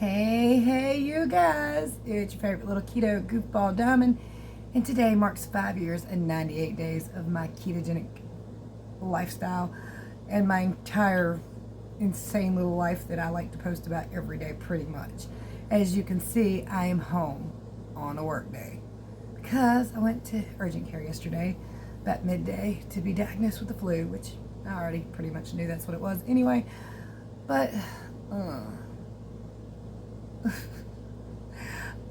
Hey, you guys. It's your favorite little keto goofball Diamond. And today marks 5 years and 98 days of my ketogenic lifestyle and my entire insane little life that I like to post about every day pretty much. As you can see, I am home on a work day because I went to urgent care yesterday about midday to be diagnosed with the flu, which I already pretty much knew that's what it was anyway. But,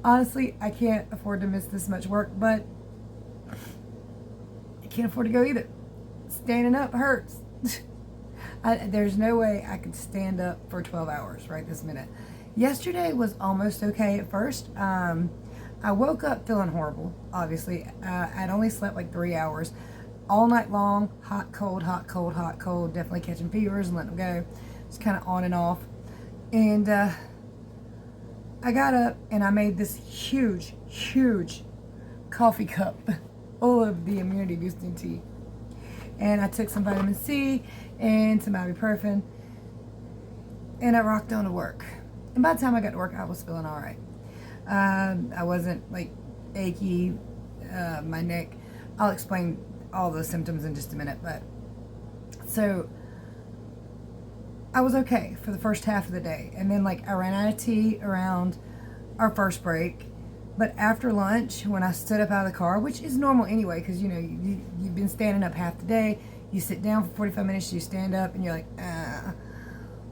honestly, I can't afford to miss this much work, but I can't afford to go either. Standing up hurts. There's no way I could stand up for 12 hours right this minute. Yesterday was almost okay at first. I woke up feeling horrible, obviously. I'd only slept like 3 hours all night long. Hot, cold, hot, cold, hot, cold. Definitely catching fevers and letting them go. Just kind of on and off. And I got up and I made this huge coffee cup full of the immunity boosting tea. And I took some vitamin C and some ibuprofen and I rocked on to work. And by the time I got to work, I was feeling all right. I wasn't like achy, my neck. I'll explain all those symptoms in just a minute. But so I was okay for the first half of the day. And then like I ran out of tea around our first break. But after lunch, when I stood up out of the car, which is normal anyway, because you know, you've been standing up half the day, you sit down for 45 minutes, you stand up and you're like,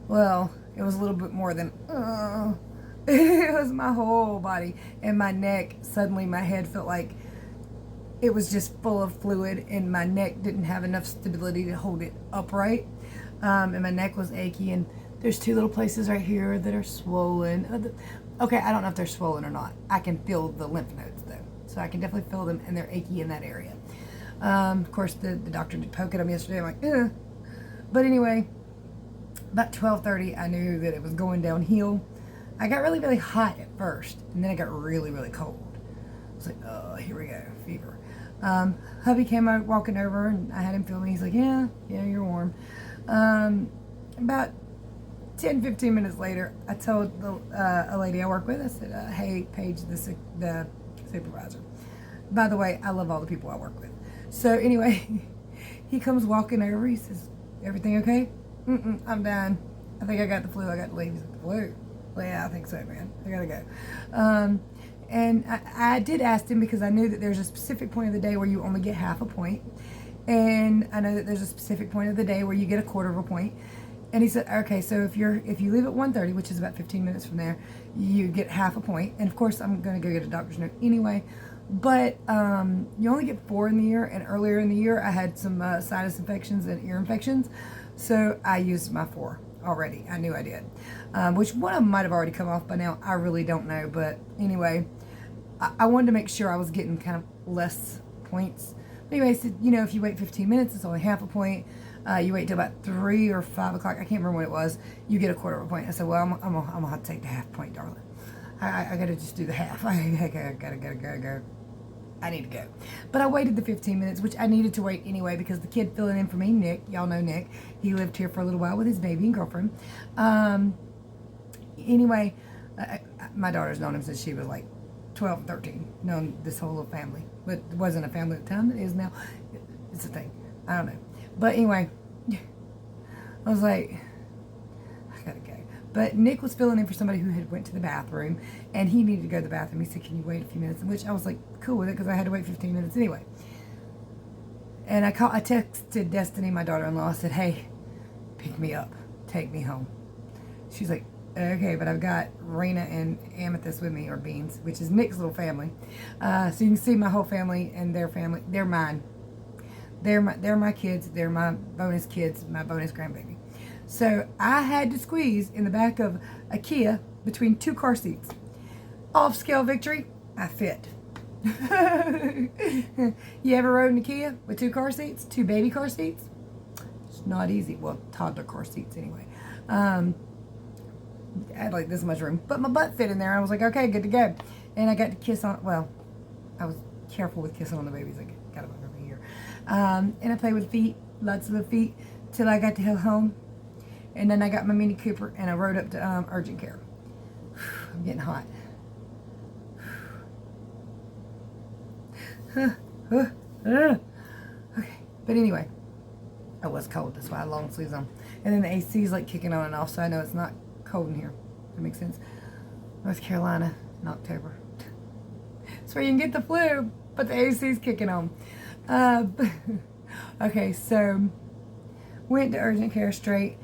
well, it was a little bit more than, it was my whole body and my neck. Suddenly my head felt like it was just full of fluid and my neck didn't have enough stability to hold it upright. And my neck was achy, and there's two little places right here that are swollen. Okay, I don't know if they're swollen or not. I can feel the lymph nodes though, so I can definitely feel them, and they're achy in that area. Of course, the doctor did poke at them yesterday. I'm like, ugh. But anyway, about 12:30, I knew that it was going downhill. I got really hot at first, and then I got really cold. I was like, oh, here we go, fever. Hubby came out walking over, and I had him feel me. He's like, yeah, you're warm. About 10-15 minutes later, I told a lady I work with, I said, hey, Paige, the supervisor. By the way, I love all the people I work with. So anyway, he comes walking over. He says, everything okay? I'm done. I think I got the flu. I got to leave. He's like, the flu? Well, yeah, I think so, man. I got to go. And I did ask him because I knew that there's a specific point of the day where you only get half a point. And I know that there's a specific point of the day where you get a quarter of a point. And he said, okay, so if you leave at 1:30, which is about 15 minutes from there, you get half a point. And of course, I'm going to go get a doctor's note anyway. But you only get 4 in the year. And earlier in the year, I had some sinus infections and ear infections. So I used my 4 already. I knew I did. Which one of them might have already come off by now. I really don't know. But anyway, I wanted to make sure I was getting kind of less points. Anyway, so, you know, if you wait 15 minutes, it's only half a point. You wait till about 3 or 5 o'clock. I can't remember what it was. You get a quarter of a point. I said, well, I'm gonna have to take the half point, darling. I gotta just do the half. I gotta go. I need to go. But I waited the 15 minutes, which I needed to wait anyway because the kid filling in for me, Nick, y'all know Nick. He lived here for a little while with his baby and girlfriend. Anyway, my daughter's known him since she was like 12, 13, known this whole little family. But it wasn't a family at the time. It is now. It's a thing. I don't know. But anyway, I was like, I gotta go. But Nick was filling in for somebody who had went to the bathroom, and he needed to go to the bathroom. He said, can you wait a few minutes? Which I was like, cool with it, because I had to wait 15 minutes anyway. And I texted Destiny, my daughter-in-law. I said, hey, pick me up. Take me home. She's like, okay, but I've got Rena and Amethyst with me, or Beans, which is Nick's little family. So you can see my whole family and their family. They're mine. They're my kids. They're my bonus kids, my bonus grandbaby. So I had to squeeze in the back of a Kia between 2 car seats. Off-scale victory, I fit. You ever rode in a Kia with 2 car seats? 2 baby car seats? It's not easy. Well, toddler car seats anyway. I had like this much room, but my butt fit in there. I was like, okay, good to go. And I got to kiss on, well, I was careful with kissing on the babies. I got them over here. And I played with feet, lots of the feet, till I got to home. And then I got my Mini Cooper and I rode up to urgent care. I'm getting hot. Okay, but anyway, I was cold. That's why I had long sleeves on. And then the AC is like kicking on and off, so I know it's not cold in here. That makes sense. North Carolina in October. That's where you can get the flu, but the AC is kicking on. Okay, so went to urgent care straight.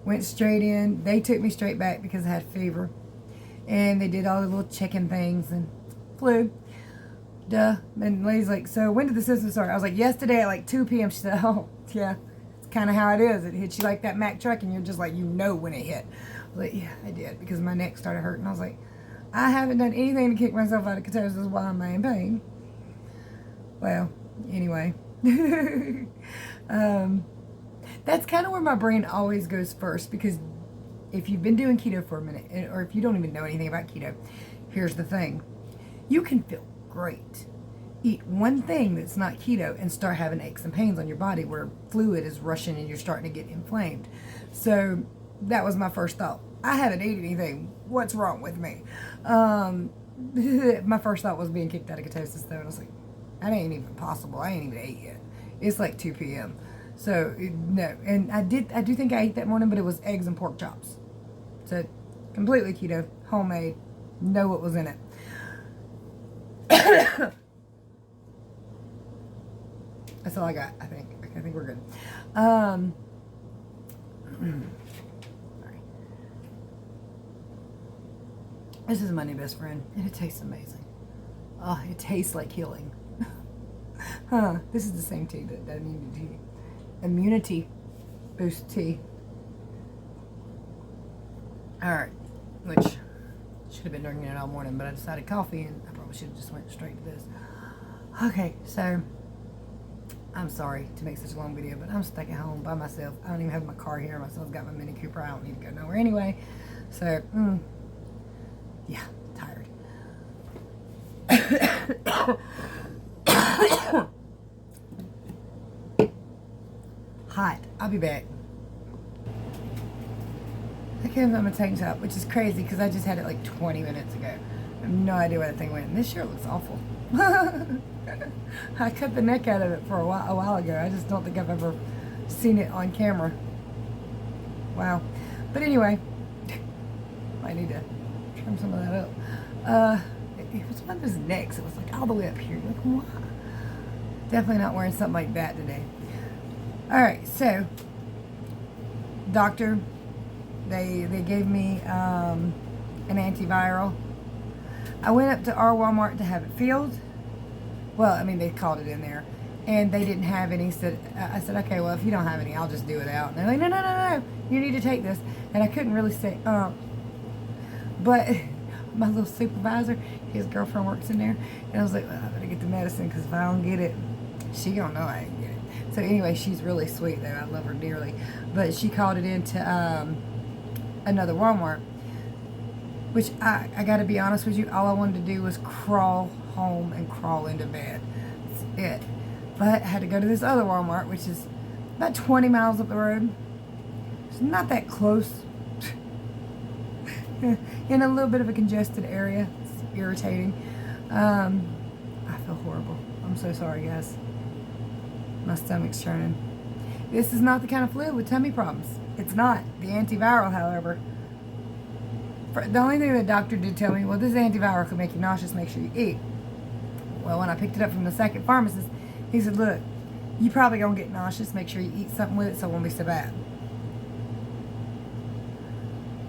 Went straight in. They took me straight back because I had fever. And they did all the little checking things and flu. Duh. And the lady's like, so when did the symptoms start? I was like, yesterday at like 2 p.m. She said, oh, yeah. It's kind of how it is. It hits you like that Mack truck and you're just like, you know when it hit. I was like, yeah, I did. Because my neck started hurting. I was like, I haven't done anything to kick myself out of ketosis while I'm in pain. Well, anyway. That's kind of where my brain always goes first, because if you've been doing keto for a minute, or if you don't even know anything about keto, here's the thing. You can feel great. Eat one thing that's not keto and start having aches and pains on your body where fluid is rushing and you're starting to get inflamed. So that was my first thought. I haven't eaten anything. What's wrong with me? My first thought was being kicked out of ketosis, though, and I was like, that ain't even possible. I ain't even ate yet. It's like 2 p.m. So, no. And I do think I ate that morning, but it was eggs and pork chops. So, completely keto, homemade, know what was in it. That's all I got, I think. I think we're good. Sorry. This is my new best friend, and it tastes amazing. Oh, it tastes like healing. This is the same tea, that immunity boost tea. Alright, which should have been drinking it all morning, but I decided coffee, and I probably should have just went straight to this. Okay, so I'm sorry to make such a long video, but I'm stuck at home by myself. I don't even have my car here. My son's got my Mini Cooper. I don't need to go nowhere anyway. So, yeah, tired. Hot. I'll be back. I came from a tank top, which is crazy because I just had it like 20 minutes ago. I have no idea where that thing went. And this shirt looks awful. I cut the neck out of it for a while ago. I just don't think I've ever seen it on camera. Wow. But anyway, I need to trim some of that up. It was one of those necks. It was like all the way up here. Like, why? Definitely not wearing something like that today. Alright, so doctor, they gave me an antiviral. I went up to our Walmart to have it filled. Well, I mean, they called it in there, and they didn't have any. So I said, okay, well, if you don't have any, I'll just do it out. And they're like, no, you need to take this. And I couldn't really say, but my little supervisor, his girlfriend works in there, and I was like, well, I better get the medicine, because if I don't get it, she gonna know I ain't get it. So anyway, she's really sweet, though. I love her dearly. But she called it into another Walmart, which I got to be honest with you, all I wanted to do was crawl home and crawl into bed. That's it. But I had to go to this other Walmart, which is about 20 miles up the road. It's not that close. In a little bit of a congested area. It's irritating. I feel horrible. I'm so sorry, guys. My stomach's churning. This is not the kind of flu with tummy problems. It's not. The antiviral, however. The only thing the doctor did tell me, well, this antiviral could make you nauseous, make sure you eat. Well, when I picked it up from the second pharmacist, he said, look, you probably gonna get nauseous, make sure you eat something with it so it won't be so bad.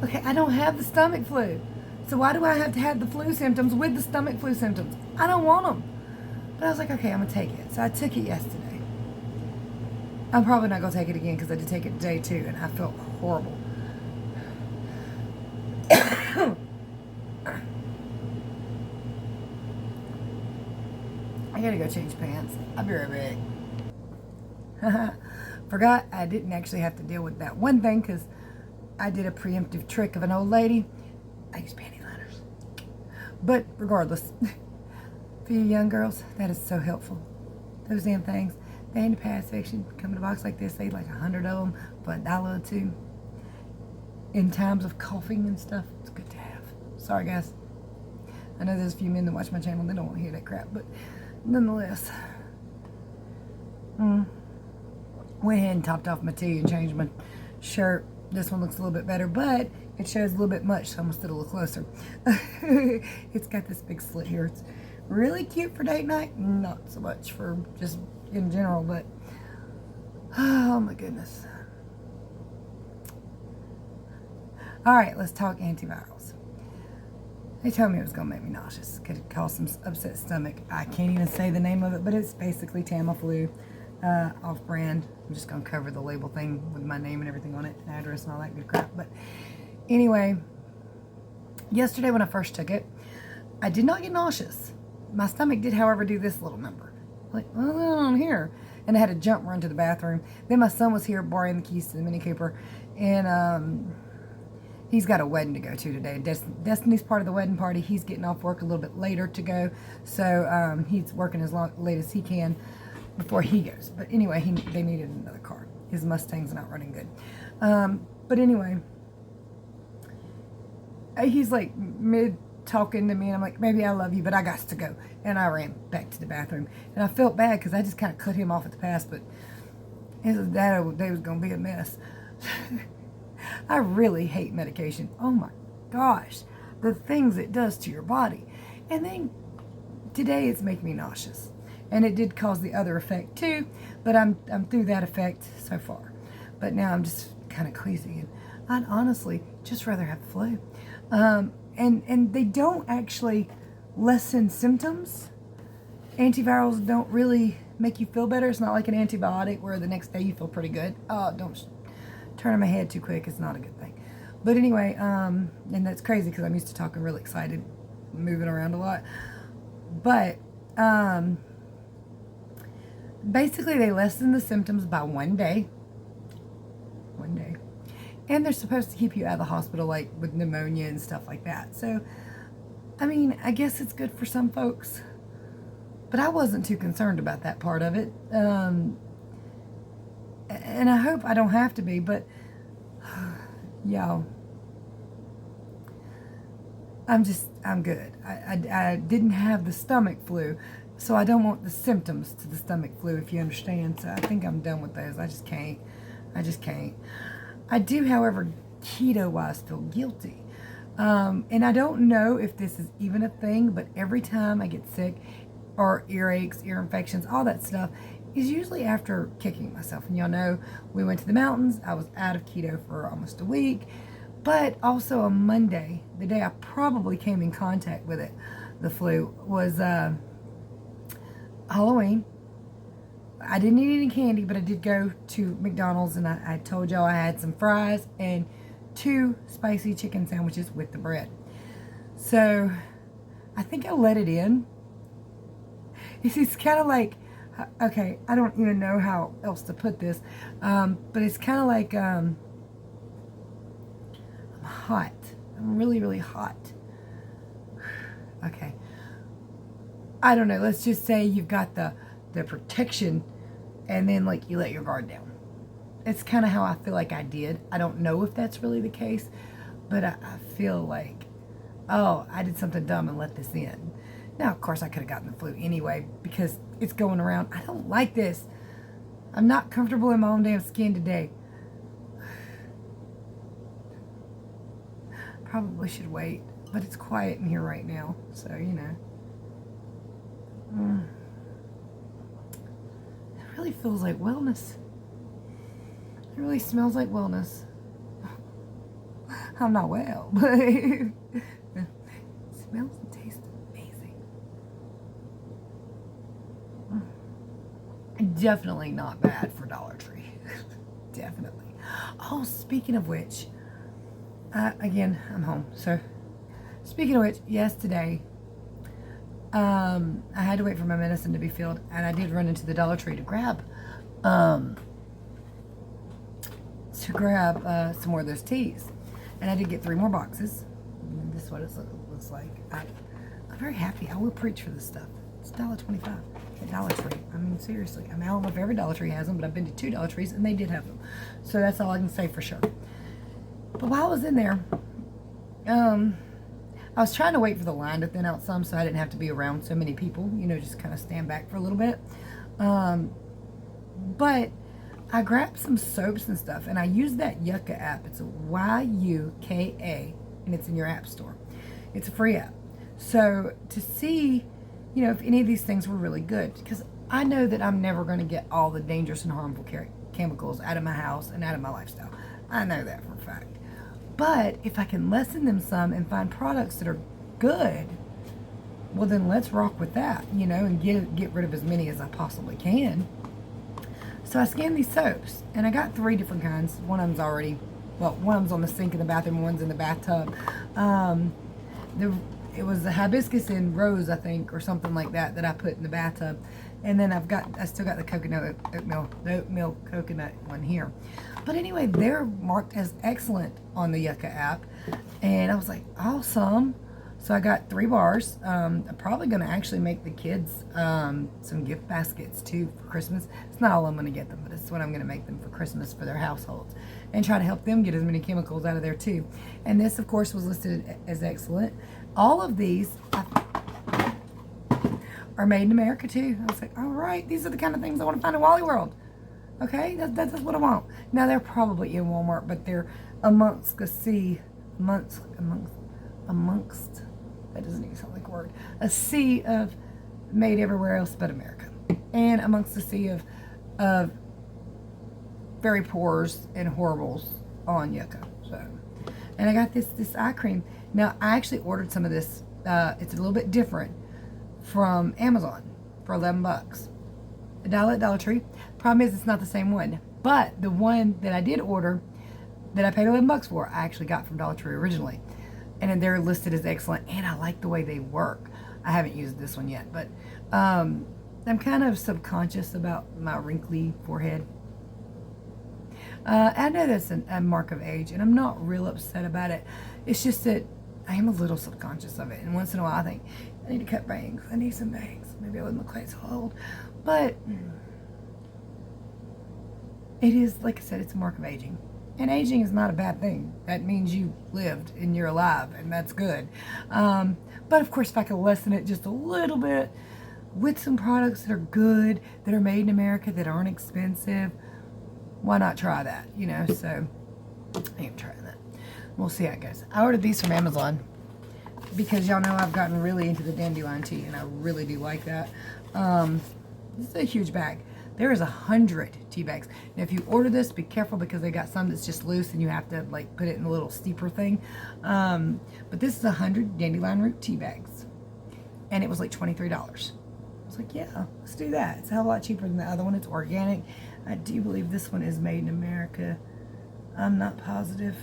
Okay, I don't have the stomach flu. So why do I have to have the flu symptoms with the stomach flu symptoms? I don't want them. But I was like, okay, I'm gonna take it. So I took it yesterday. I'm probably not gonna take it again because I did take it day 2 and I felt horrible. I gotta go change pants. I'll be right back. Forgot I didn't actually have to deal with that one thing because I did a preemptive trick of an old lady. I use panty liners. But regardless, for you young girls, that is so helpful. Those damn things. They in the past section come in a box like this. They like 100 of them for $1 or $2. In times of coughing and stuff, it's good to have. Sorry, guys. I know there's a few men that watch my channel. They don't want to hear that crap, but nonetheless. Went ahead and topped off my tea and changed my shirt. This one looks a little bit better, but it shows a little bit much, so I'm going to sit a little closer. It's got this big slit here. It's really cute for date night. Not so much for just in general, but oh my goodness. All right, let's talk antivirals. They told me it was going to make me nauseous. Could cause some upset stomach. I can't even say the name of it, but it's basically Tamiflu, off-brand. I'm just going to cover the label thing with my name and everything on it, and address and all that good crap. But anyway, yesterday when I first took it, I did not get nauseous. My stomach did, however, do this little number. Like, what's going on here? And I had to jump run to the bathroom. Then my son was here borrowing the keys to the Mini Cooper, and he's got a wedding to go to today. Destiny's part of the wedding party. He's getting off work a little bit later to go, so he's working as late as he can before he goes. But anyway, they needed another car. His Mustang's not running good. But anyway, he's like mid talking to me, and I'm like, "Baby, I love you, but I got to go." And I ran back to the bathroom, and I felt bad because I just kind of cut him off at the pass, but that day was going to be a mess. I really hate medication. Oh my gosh, the things it does to your body. And then today it's making me nauseous, and it did cause the other effect too, but I'm through that effect so far. But now I'm just kind of queasy, and I'd honestly just rather have the flu. And they don't actually lessen symptoms. Antivirals don't really make you feel better. It's not like an antibiotic where the next day you feel pretty good. Oh, don't turn my head too quick. It's not a good thing. But anyway, and that's crazy because I'm used to talking really excited, moving around a lot. But basically they lessen the symptoms by 1 day. 1 day. And they're supposed to keep you out of the hospital, like with pneumonia and stuff like that. So, I mean, I guess it's good for some folks. But I wasn't too concerned about that part of it. And I hope I don't have to be, but y'all, I'm good. I didn't have the stomach flu, so I don't want the symptoms to the stomach flu, if you understand. So I think I'm done with those. I just can't. I do, however, keto-wise feel guilty. And I don't know if this is even a thing, but every time I get sick or earaches, ear infections, all that stuff is usually after kicking myself. And y'all know we went to the mountains. I was out of keto for almost a week. But also on Monday, the day I probably came in contact with it, the flu, was Halloween. I didn't eat any candy, but I did go to McDonald's, and I told y'all I had some fries and 2 spicy chicken sandwiches with the bread. So I think I let it in. It's kind of like, okay, I don't even know how else to put this, but it's kind of like I'm hot. I'm really, really hot. Okay. I don't know. Let's just say you've got the protection, and then like you let your guard down. It's kind of how I feel like I did. I don't know if that's really the case, but I feel like, oh, I did something dumb and let this in. Now, of course, I could have gotten the flu anyway because it's going around. I don't like this. I'm not comfortable in my own damn skin today. Probably should wait, but it's quiet in here right now, so you know. It really feels like wellness. It really smells like wellness. I'm not well, but it smells and tastes amazing. Definitely not bad for Dollar Tree. Definitely. Oh, speaking of which, again, I'm home. So, speaking of which, yesterday, I had to wait for my medicine to be filled, and I did run into the Dollar Tree to grab some more of those teas. And I did get 3 more boxes. And this is what it looks like. I'm very happy. I will preach for this stuff. It's $1.25 at Dollar Tree. I mean, seriously. I mean, I don't know if every Dollar Tree has them, but I've been to 2 Dollar Trees, and they did have them. So that's all I can say for sure. But while I was in there, I was trying to wait for the line to thin out some so I didn't have to be around so many people, you know, just kind of stand back for a little bit. But I grabbed some soaps and stuff, and I used that Yucca app. It's a Yuka, and it's in your app store. It's a free app. So to see, you know, if any of these things were really good, because I know that I'm never going to get all the dangerous and harmful chemicals out of my house and out of my lifestyle. I know that for a fact. But if I can lessen them some and find products that are good, well then let's rock with that, you know, and get rid of as many as I possibly can. So I scanned these soaps, and I got 3 different kinds. One of them's one of them's on the sink in the bathroom, one's in the bathtub. It was the hibiscus and rose, I think, or something like that I put in the bathtub. And then I still got the oatmeal coconut one here. But anyway, they're marked as excellent on the Yucca app. And I was like, awesome. So I got 3 bars. I'm probably going to actually make the kids some gift baskets too for Christmas. It's not all I'm going to get them, but it's what I'm going to make them for Christmas for their households. And try to help them get as many chemicals out of there too. And this, of course, was listed as excellent. All of these are made in America too. I was like, all right, these are the kind of things I want to find in Wally World. Okay, that's what I want. Now they're probably in Walmart, but they're amongst that doesn't even sound like a word. A sea of made everywhere else but America, and amongst a sea of very poors and horribles on Yucca. So, and I got this eye cream. Now I actually ordered some of this. It's a little bit different from Amazon for $11. $1 at Dollar Tree. Problem is, it's not the same one. But the one that I did order, that I paid $11 for, I actually got from Dollar Tree originally. And then they're listed as excellent, and I like the way they work. I haven't used this one yet, but I'm kind of subconscious about my wrinkly forehead. I know that's a mark of age, and I'm not real upset about it. It's just that I am a little subconscious of it, and once in a while I think, I need to cut bangs. I need some bangs. Maybe I wouldn't look quite so old. But it is, like I said, it's a mark of aging. And aging is not a bad thing. That means you lived and you're alive, and that's good. But of course, if I could lessen it just a little bit with some products that are good, that are made in America, that aren't expensive, why not try that, you know? So I am trying that. We'll see how it goes. I ordered these from Amazon because y'all know I've gotten really into the dandelion tea, and I really do like that. This is a huge bag. There is 100 tea bags. Now, if you order this, be careful because they got some that's just loose and you have to like put it in a little steeper thing. But this is 100 dandelion root tea bags, and it was like $23. I was like, yeah, let's do that. It's a hell of a lot cheaper than the other one. It's organic. I do believe this one is made in America. I'm not positive.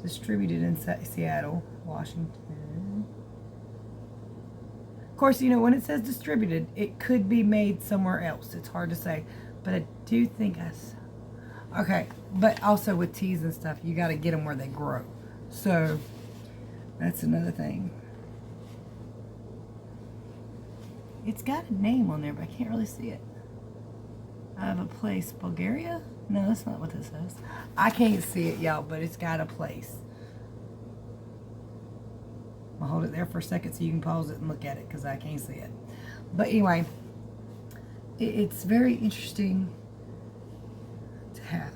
Distributed in Seattle, Washington. Of course, you know, when it says distributed, it could be made somewhere else. It's hard to say, but I do think okay, but also with teas and stuff, you got to get them where they grow. So that's another thing. It's got a name on there, but I can't really see it. I have a place, Bulgaria? No, that's not what this says. I can't see it, y'all, but it's got a place. I'll hold it there for a second so you can pause it and look at it because I can't see it. But anyway, it's very interesting to have.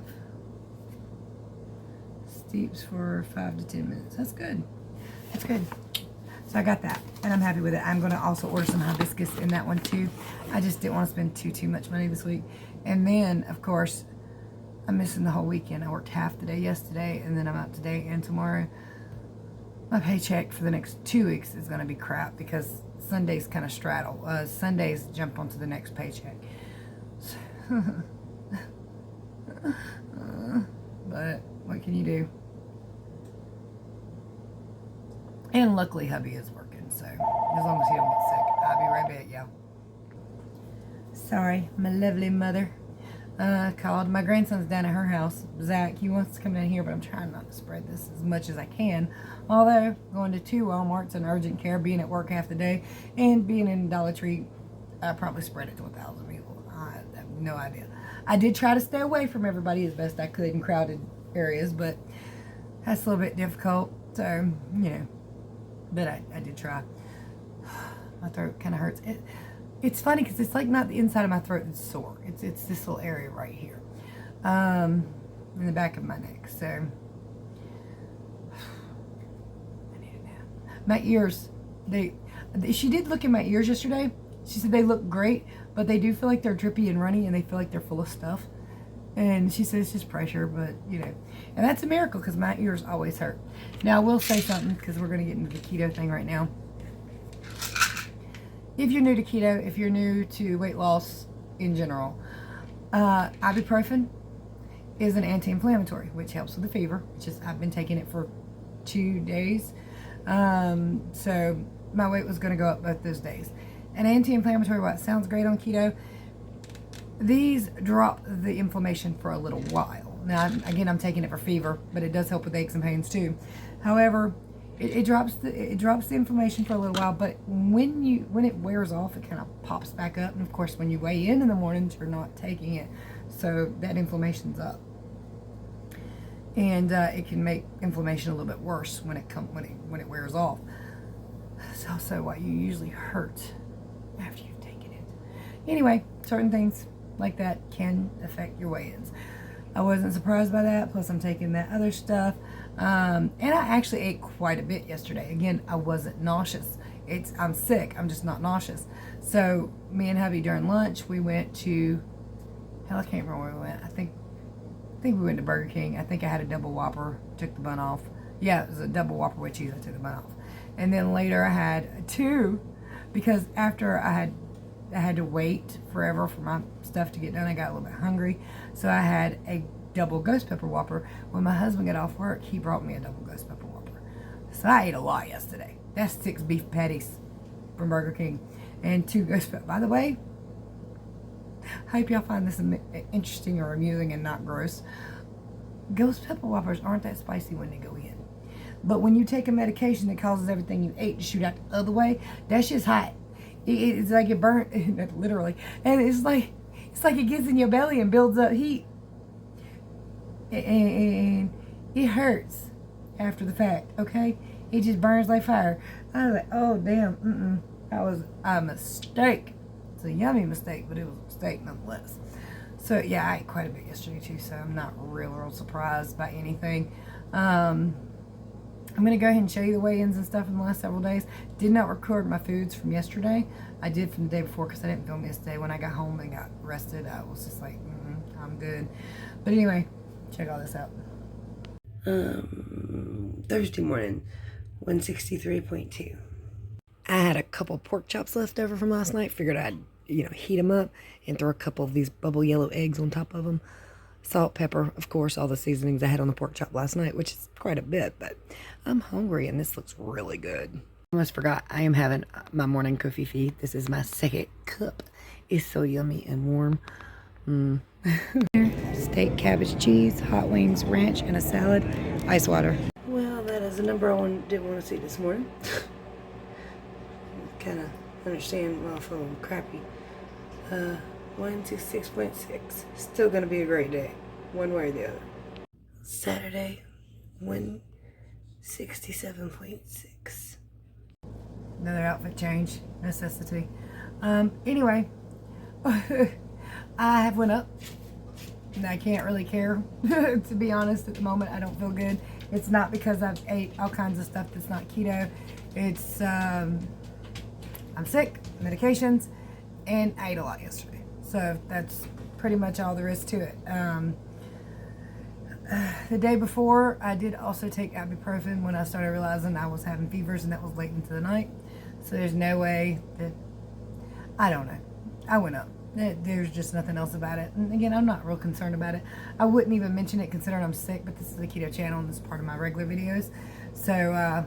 Steeps for 5 to 10 minutes. That's good. That's good. So I got that, and I'm happy with it. I'm going to also order some hibiscus in that one too. I just didn't want to spend too much money this week. And then, of course, I'm missing the whole weekend. I worked half the day yesterday, and then I'm out today and tomorrow. My paycheck for the next 2 weeks is going to be crap because Sundays kind of straddle. Sundays jump onto the next paycheck. But what can you do? And luckily, hubby is working, so as long as he don't get sick, I'll be right back, y'all. Sorry, my lovely mother called. My grandson's down at her house. Zach, he wants to come down here, but I'm trying not to spread this as much as I can. Although, going to 2 Walmarts and urgent care, being at work half the day, and being in Dollar Tree, I probably spread it to 1,000 people. I have no idea. I did try to stay away from everybody as best I could in crowded areas, but that's a little bit difficult. So, you know, but I did try. My throat kind of hurts. It's funny because it's like not the inside of my throat that's sore. It's this little area right here, in the back of my neck. So I need a nap. My ears, she did look in my ears yesterday. She said they look great, but they do feel like they're drippy and runny, and they feel like they're full of stuff. And she says it's just pressure, but you know, and that's a miracle because my ears always hurt. Now I will say something because we're going to get into the keto thing right now. If you're new to keto, if you're new to weight loss in general, ibuprofen is an anti-inflammatory, which helps with the fever. I've been taking it for 2 days. So my weight was going to go up both those days. An anti-inflammatory, while it sounds great on keto, these drop the inflammation for a little while. Now, again, I'm taking it for fever, but it does help with aches and pains too. However, it drops the inflammation for a little while, but when it wears off, it kind of pops back up. And of course, when you weigh in the mornings, you're not taking it, so that inflammation's up, and it can make inflammation a little bit worse when it wears off. It's also why you usually hurt after you've taken it. Anyway, certain things like that can affect your weigh-ins. I wasn't surprised by that. Plus, I'm taking that other stuff. And I actually ate quite a bit yesterday. Again, I wasn't nauseous. I'm sick. I'm just not nauseous. So me and hubby during lunch, we went to, hell, I can't remember where we went. I think we went to Burger King. I think I had a double Whopper, took the bun off. Yeah, it was a double Whopper with cheese. I took the bun off. And then later I had 2 because after I had to wait forever for my stuff to get done, I got a little bit hungry. So I had a double ghost pepper Whopper. When my husband got off work, he brought me a double ghost pepper Whopper. So I ate a lot yesterday. That's 6 beef patties from Burger King and 2 ghost pepper. By the way, I hope y'all find this interesting or amusing and not gross. Ghost pepper Whoppers aren't that spicy when they go in. But when you take a medication that causes everything you ate to shoot out the other way, that's just hot. It's like it burnt, literally. And it's like it gets in your belly and builds up heat. And it hurts after the fact, okay? It just burns like fire. I was like, oh, damn, that was a mistake. It's a yummy mistake, but it was a mistake nonetheless. So, yeah, I ate quite a bit yesterday, too, so I'm not real surprised by anything. I'm going to go ahead and show you the weigh-ins and stuff in the last several days. Did not record my foods from yesterday. I did from the day before because I didn't film yesterday. When I got home and got rested, I was just like, I'm good. But anyway, check all this out. Thursday morning, 163.2. I had a couple pork chops left over from last night. Figured I'd, heat them up and throw a couple of these bubble yellow eggs on top of them. Salt, pepper, of course, all the seasonings I had on the pork chop last night, which is quite a bit, but I'm hungry and this looks really good. Almost forgot, I am having my morning coffee. This is my second cup. It's so yummy and warm. Steak, cabbage, cheese, hot wings, ranch, and a salad, ice water. Well, that is the number I didn't want to see this morning. Kind of understand why I'm feeling crappy. 166.6. Still gonna be a great day, one way or the other. Saturday, 167.6. Another outfit change, necessity. Anyway, I have went up, and I can't really care. To be honest, at the moment, I don't feel good. It's not because I've ate all kinds of stuff that's not keto. It's I'm sick, medications, and I ate a lot yesterday. So that's pretty much all there is to it. The day before, I did also take ibuprofen when I started realizing I was having fevers, and that was late into the night. So there's no way that, I don't know. I went up. There's just nothing else about it. And again, I'm not real concerned about it. I wouldn't even mention it considering I'm sick, but this is a keto channel and this is part of my regular videos. So,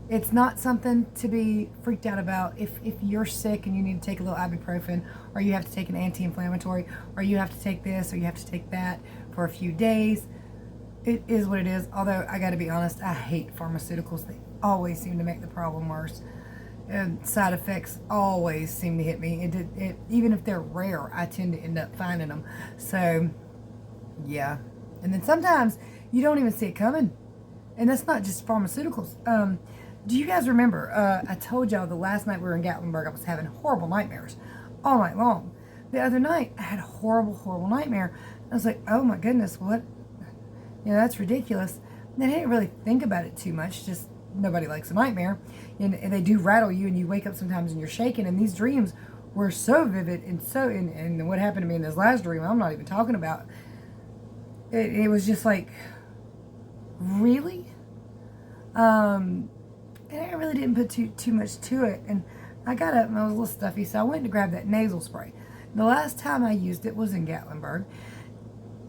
it's not something to be freaked out about. If you're sick and you need to take a little ibuprofen, or you have to take an anti-inflammatory, or you have to take this, or you have to take that for a few days, it is what it is. Although, I gotta be honest, I hate pharmaceuticals. They always seem to make the problem worse. And side effects always seem to hit me. Even if they're rare, I tend to end up finding them. So, yeah. And then sometimes, you don't even see it coming. And that's not just pharmaceuticals. Do you guys remember? I told y'all the last night we were in Gatlinburg, I was having horrible nightmares all night long. The other night, I had a horrible, horrible nightmare. I was like, oh my goodness, what? That's ridiculous. And I didn't really think about it too much. Just nobody likes a nightmare. And they do rattle you, and you wake up sometimes and you're shaking. And these dreams were so vivid and so. And what happened to me in this last dream, I'm not even talking about. It was just like, really? And I really didn't put too much to it. And I got up and I was a little stuffy, so I went to grab that nasal spray. The last time I used it was in Gatlinburg.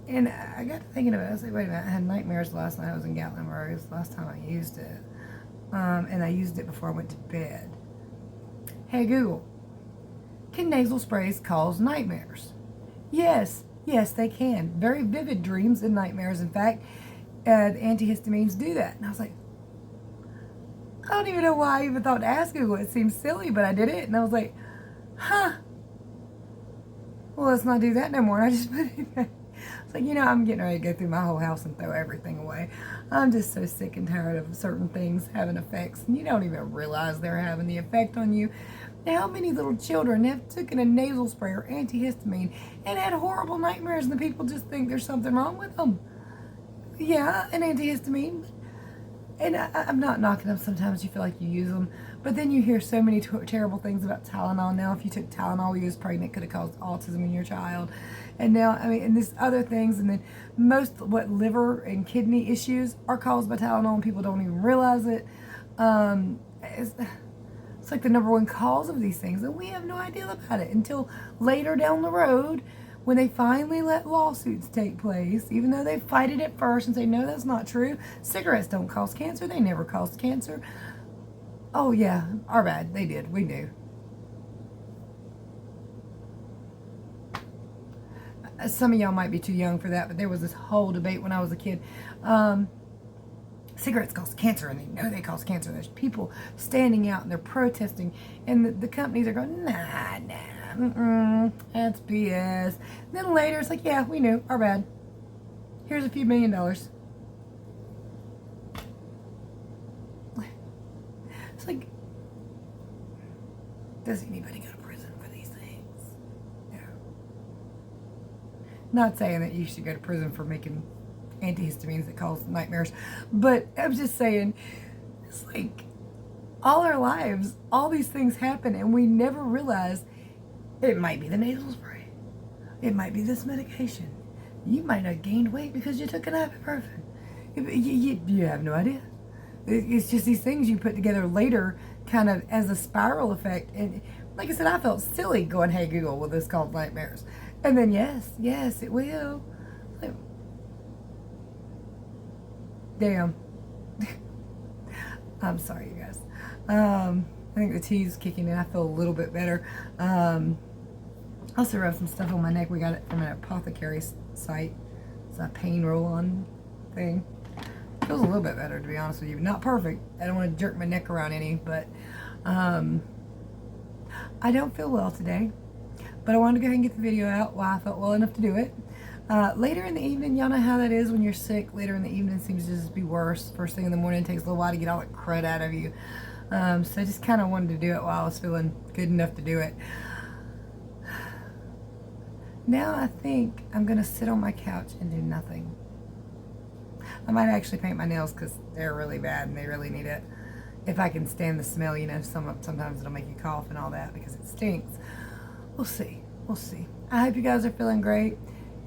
And I got to thinking about it. I was like, wait a minute, I had nightmares the last night I was in Gatlinburg. It was the last time I used it. And I used it before I went to bed. Hey, Google, can nasal sprays cause nightmares? Yes, they can. Very vivid dreams and nightmares. In fact, the antihistamines do that. And I was like, I don't even know why I even thought to ask Google. It seems silly, but I did it. And I was like, huh. Well, let's not do that no more. And I just put it back. It's like, I'm getting ready to go through my whole house and throw everything away. I'm just so sick and tired of certain things having effects. And you don't even realize they're having the effect on you. Now, how many little children have taken a nasal spray or antihistamine and had horrible nightmares, and the people just think there's something wrong with them? Yeah, an antihistamine. And I'm not knocking them. Sometimes you feel like you use them. But then you hear so many terrible things about Tylenol. Now, if you took Tylenol while you was pregnant, it could have caused autism in your child. And now, and there's other things. And then liver and kidney issues are caused by Tylenol, and people don't even realize it. It's like the number one cause of these things. And we have no idea about it until later down the road, when they finally let lawsuits take place, even though they fight it at first and say, no, that's not true. Cigarettes don't cause cancer. They never caused cancer. Oh, yeah, our bad. They did. We knew. Some of y'all might be too young for that, but there was this whole debate when I was a kid. Cigarettes cause cancer, and they know they cause cancer. There's people standing out, and they're protesting, and the companies are going, nah. That's BS. Then later, it's like, yeah, we knew. Our bad. Here's a few $1 million. It's like, does anybody go to prison for these things? No. Not saying that you should go to prison for making antihistamines that cause nightmares, but I'm just saying, it's like, all our lives, all these things happen, and we never realize. It might be the nasal spray. It might be this medication. You might have gained weight because you took an ibuprofen. You have no idea. It's just these things you put together later kind of as a spiral effect. And like I said, I felt silly going, hey, Google, will this cause nightmares? And then, yes, it will. Like, damn. I'm sorry, you guys. I think the tea's kicking in. I feel a little bit better. I also rubbed some stuff on my neck. We got it from an apothecary site. It's a pain roll-on thing. Feels a little bit better, to be honest with you. Not perfect. I don't want to jerk my neck around any, but I don't feel well today. But I wanted to go ahead and get the video out while I felt well enough to do it. Later in the evening, y'all know how that is when you're sick. Later in the evening seems to just be worse. First thing in the morning, it takes a little while to get all that crud out of you. So I just kind of wanted to do it while I was feeling good enough to do it. Now I think I'm going to sit on my couch and do nothing. I might actually paint my nails because they're really bad and they really need it. If I can stand the smell, sometimes it'll make you cough and all that because it stinks. We'll see. I hope you guys are feeling great.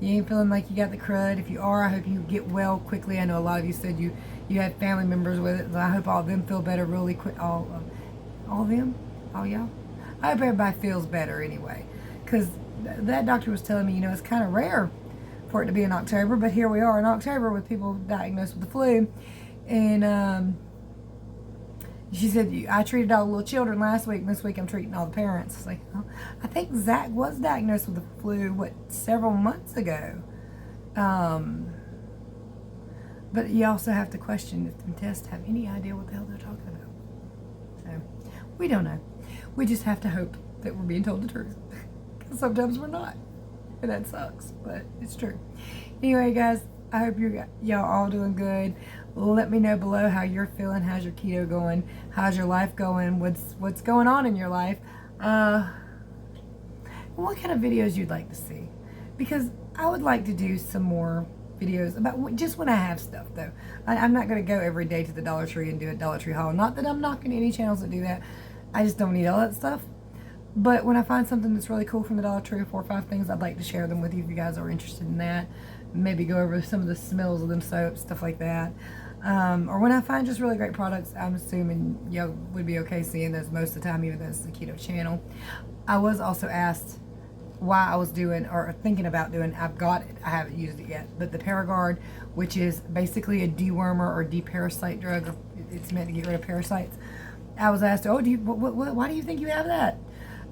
You ain't feeling like you got the crud. If you are, I hope you get well quickly. I know a lot of you said you had family members with it. So I hope all of them feel better really quick. All of them? All y'all? I hope everybody feels better anyway. Because that doctor was telling me, it's kind of rare for it to be in October, but here we are in October with people diagnosed with the flu. And she said, I treated all the little children last week, and this week I'm treating all the parents. It's like, I think Zach was diagnosed with the flu, several months ago. But you also have to question if the tests have any idea what the hell they're talking about. So, we don't know. We just have to hope that we're being told the truth. Because sometimes we're not. And that sucks, but it's true. Anyway, guys, I hope y'all all doing good. Let me know below how you're feeling. How's your keto going? How's your life going? What's going on in your life? What kind of videos you'd like to see? Because I would like to do some more videos about just when I have stuff, though. I'm not going to go every day to the Dollar Tree and do a Dollar Tree haul. Not that I'm knocking any channels that do that. I just don't need all that stuff. But when I find something that's really cool from the Dollar Tree, 4 or 5 things, I'd like to share them with you if you guys are interested in that. Maybe go over some of the smells of them soaps, stuff like that. Or when I find just really great products, I'm assuming y'all would be okay seeing those most of the time, even though it's the keto channel. I was also asked why I was doing or thinking about doing, I've got it, I haven't used it yet, but the Paragard, which is basically a dewormer or deparasite drug, it's meant to get rid of parasites. I was asked, oh, why do you think you have that?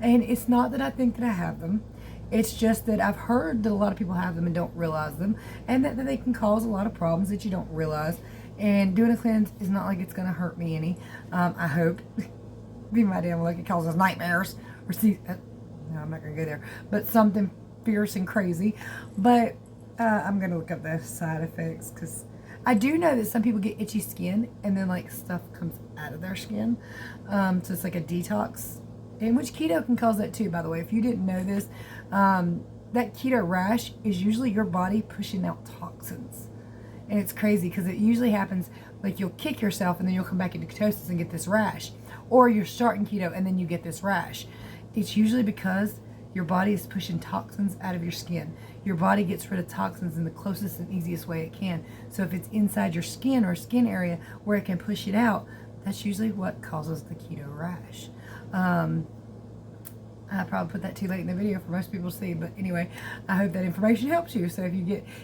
And it's not that I think that I have them. It's just that I've heard that a lot of people have them and don't realize them, and that they can cause a lot of problems that you don't realize. And doing a cleanse is not like it's going to hurt me any. I hope. Be my damn luck, it causes nightmares. Or see, no, I'm not going to go there. But something fierce and crazy. But I'm going to look up the side effects, because I do know that some people get itchy skin and then like stuff comes out of their skin. So it's like a detox. And which keto can cause that too, by the way. If you didn't know this, that keto rash is usually your body pushing out toxins. And it's crazy because it usually happens like you'll kick yourself and then you'll come back into ketosis and get this rash. Or you're starting keto and then you get this rash. It's usually because your body is pushing toxins out of your skin. Your body gets rid of toxins in the closest and easiest way it can. So if it's inside your skin or skin area where it can push it out, that's usually what causes the keto rash. I probably put that too late in the video for most people to see, but anyway, I hope that information helps you. So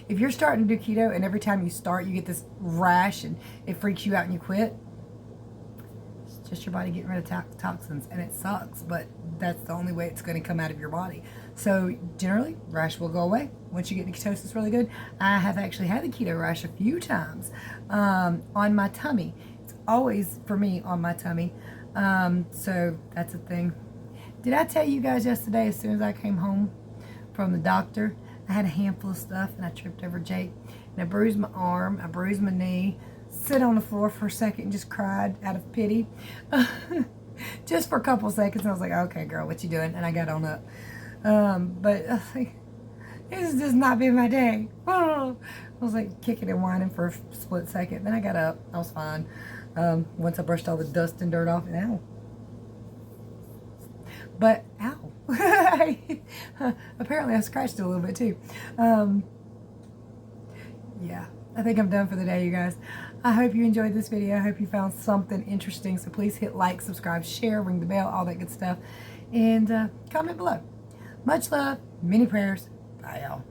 if you're starting to do keto and every time you start you get this rash and it freaks you out and you quit, it's just your body getting rid of toxins, and it sucks, but that's the only way it's going to come out of your body. So generally, rash will go away once you get into ketosis really good. I have actually had the keto rash a few times on my tummy. It's always, for me, on my tummy. So that's a thing. Did I tell you guys yesterday, as soon as I came home from the doctor, I had a handful of stuff and I tripped over Jake and I bruised my arm, I bruised my knee, sit on the floor for a second and just cried out of pity. Just for a couple seconds. I was like, okay girl, what you doing? And I got on up. But I was like, this has just not been my day. I was like kicking and whining for a split second. Then I got up, I was fine. Once I brushed all the dust and dirt off, and ow. But, ow. Apparently I scratched it a little bit too. Yeah, I think I'm done for the day, you guys. I hope you enjoyed this video. I hope you found something interesting. So please hit like, subscribe, share, ring the bell, all that good stuff. And comment below. Much love, many prayers. Bye, y'all.